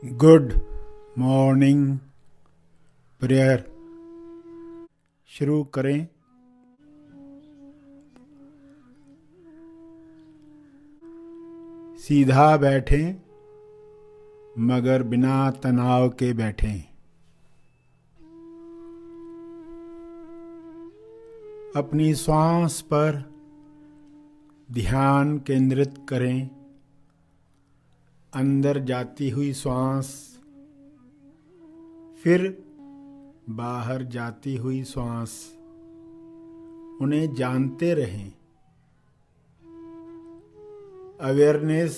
Good morning prayer शुरू करें। सीधा बैठें मगर बिना तनाव के बैठें। अपनी श्वास पर ध्यान केंद्रित करें। अंदर जाती हुई श्वास, फिर बाहर जाती हुई श्वास, उन्हें जानते रहें। अवेयरनेस,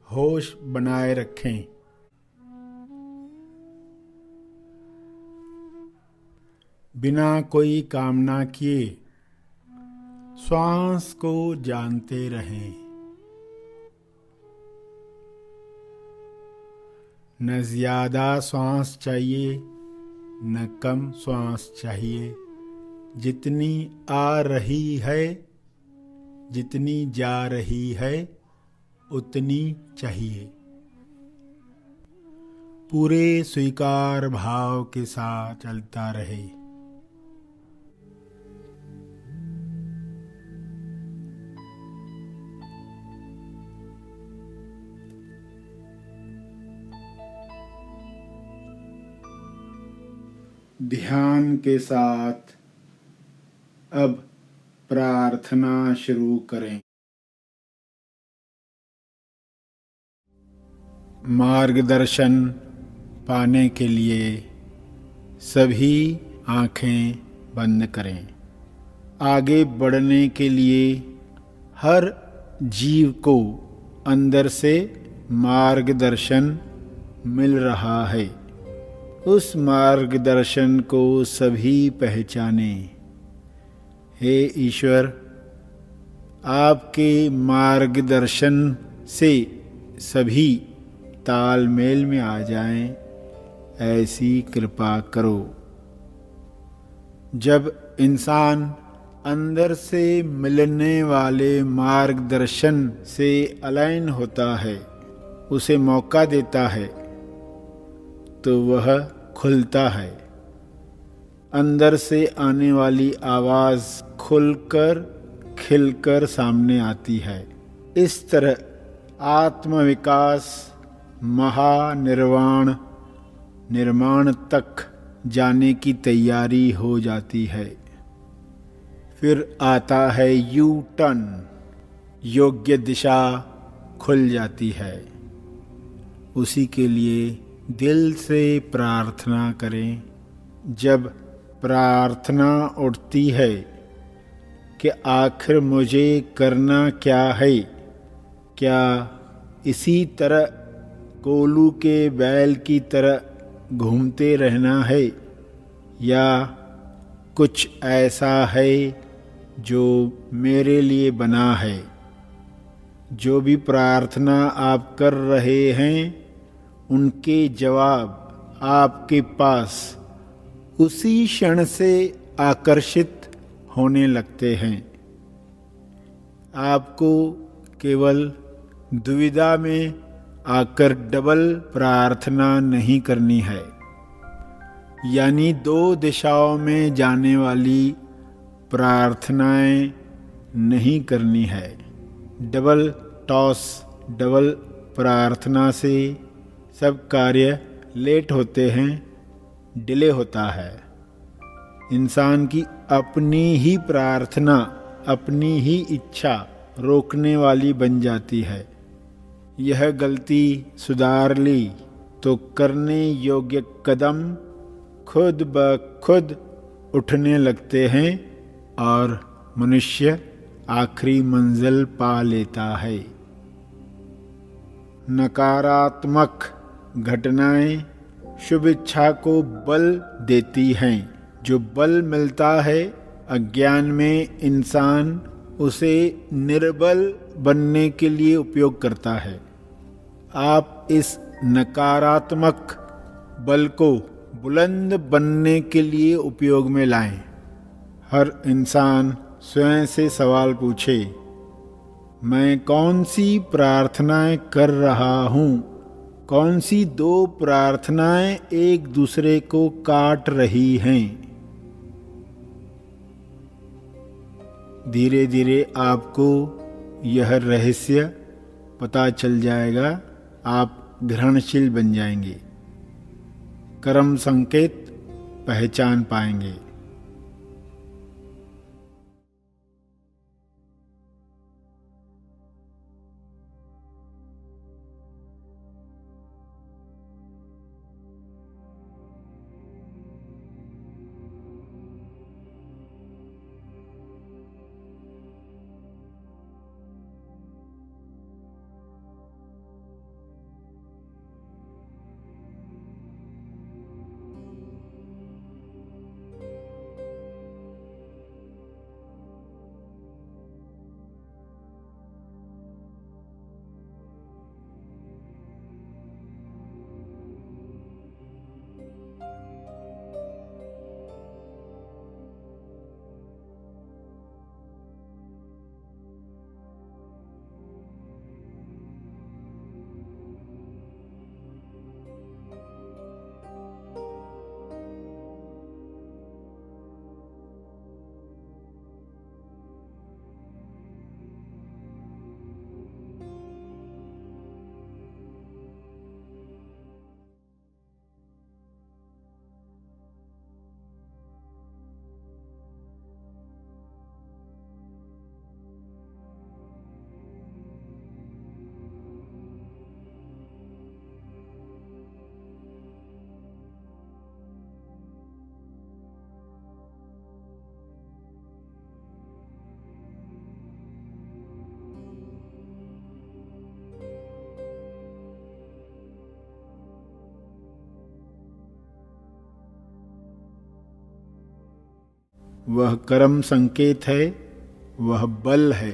होश बनाए रखें। बिना कोई कामना किए श्वास को जानते रहें। न ज्यादा श्वास चाहिए न कम श्वास चाहिए। जितनी आ रही है, जितनी जा रही है, उतनी चाहिए। पूरे स्वीकार भाव के साथ चलता रहे। ध्यान के साथ अब प्रार्थना शुरू करें। मार्गदर्शन पाने के लिए सभी आंखें बंद करें। आगे बढ़ने के लिए हर जीव को अंदर से मार्गदर्शन मिल रहा है। उस मार्गदर्शन को सभी पहचाने। हे ईश्वर, आपके मार्गदर्शन से सभी तालमेल में आ जाएं, ऐसी कृपा करो। जब इंसान अंदर से मिलने वाले मार्गदर्शन से अलाइन होता है, उसे मौका देता है, तो वह खुलता है। अंदर से आने वाली आवाज खुलकर खिलकर सामने आती है। इस तरह आत्मविकास महानिर्वाण निर्माण तक जाने की तैयारी हो जाती है। फिर आता है यू टर्न, योग्य दिशा खुल जाती है। उसी के लिए दिल से प्रार्थना करें। जब प्रार्थना उठती है कि आखिर मुझे करना क्या है, क्या इसी तरह कोलू के बैल की तरह घूमते रहना है, या कुछ ऐसा है जो मेरे लिए बना है। जो भी प्रार्थना आप कर रहे हैं, उनके जवाब आपके पास उसी क्षण से आकर्षित होने लगते हैं। आपको केवल दुविधा में आकर डबल प्रार्थना नहीं करनी है, यानी दो दिशाओं में जाने वाली प्रार्थनाएं नहीं करनी है। डबल टॉस, डबल प्रार्थना से सब कार्य लेट होते हैं, डिले होता है। इंसान की अपनी ही प्रार्थना, अपनी ही इच्छा रोकने वाली बन जाती है। यह गलती सुधार ली तो करने योग्य कदम खुद ब खुद उठने लगते हैं और मनुष्य आखिरी मंजिल पा लेता है। नकारात्मक घटनाएं शुभ इच्छा को बल देती हैं। जो बल मिलता है अज्ञान में, इंसान उसे निर्बल बनने के लिए उपयोग करता है। आप इस नकारात्मक बल को बुलंद बनने के लिए उपयोग में लाएं। हर इंसान स्वयं से सवाल पूछे, मैं कौन सी प्रार्थनाएं कर रहा हूँ कौन सी दो प्रार्थनाएं एक दूसरे को काट रही हैं? धीरे धीरे आपको यह रहस्य पता चल जाएगा, आप ग्रहणशील बन जाएंगे, कर्म संकेत पहचान पाएंगे। वह कर्म संकेत है, वह बल है।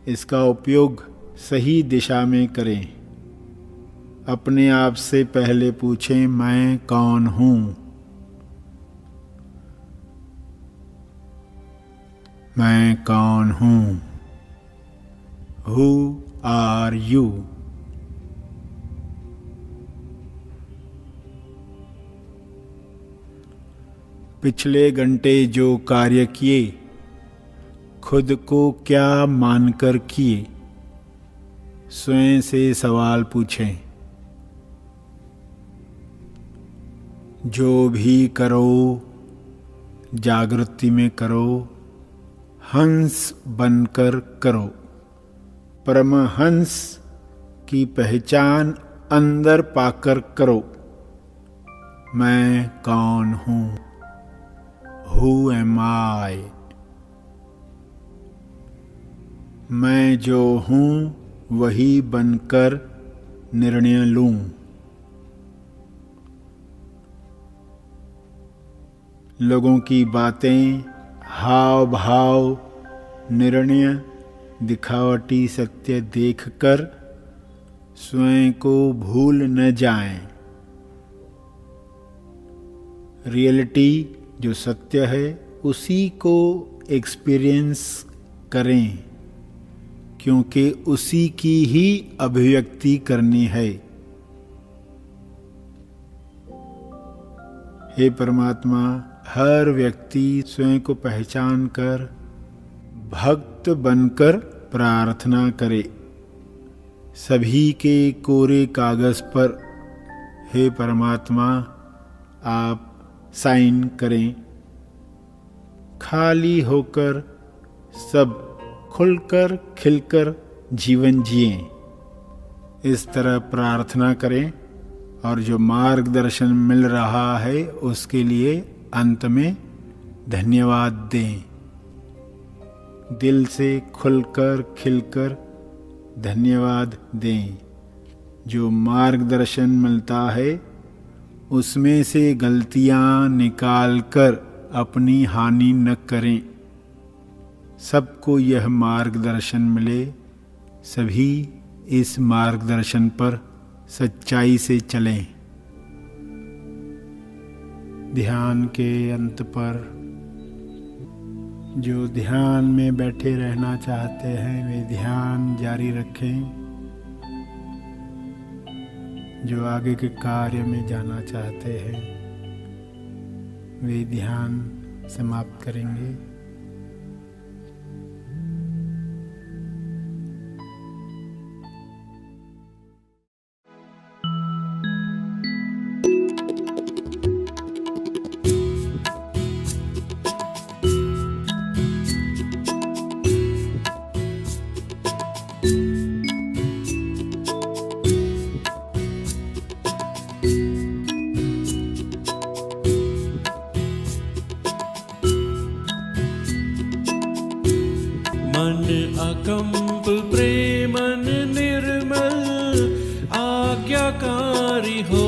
इसका उपयोग सही दिशा में करें। अपने आप से पहले पूछें, मैं कौन हूँ? मैं कौन हूँ? Who are you? पिछले घंटे जो कार्य किए, खुद को क्या मानकर किए? स्वयं से सवाल पूछें। जो भी करो जागृति में करो, हंस बनकर करो। परमहंस की पहचान अंदर पाकर करो। मैं कौन हूँ? Who am I? मैं जो हूँ वही बनकर निर्णय लूँ। लोगों की बातें, हाव भाव, निर्णय, दिखावटी सत्य देखकर स्वयं को भूल न जाएं। रियलिटी जो सत्य है उसी को एक्सपीरियंस करें, क्योंकि उसी की ही अभिव्यक्ति करनी है। हे परमात्मा, हर व्यक्ति स्वयं को पहचान कर भक्त बनकर प्रार्थना करे। सभी के कोरे कागज पर हे परमात्मा आप साइन करें। खाली होकर सब खुलकर खिलकर जीवन जिएं। इस तरह प्रार्थना करें और जो मार्गदर्शन मिल रहा है उसके लिए अंत में धन्यवाद दें। दिल से खुलकर खिलकर धन्यवाद दें। जो मार्गदर्शन मिलता है उसमें से गलतियां निकालकर अपनी हानि न करें। सबको यह मार्गदर्शन मिले, सभी इस मार्गदर्शन पर सच्चाई से चलें। ध्यान के अंत पर जो ध्यान में बैठे रहना चाहते हैं वे ध्यान जारी रखें। जो आगे के कार्य में जाना चाहते हैं वे ध्यान समाप्त करेंगे। मन अकंप प्रेमन निर्मल आज्ञाकारी हो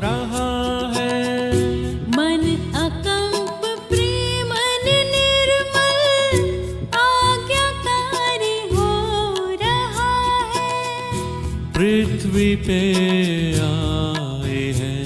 रहा है। मन अकंप प्रेमन निर्मल आज्ञाकारी हो रहा है। पृथ्वी पे आए हैं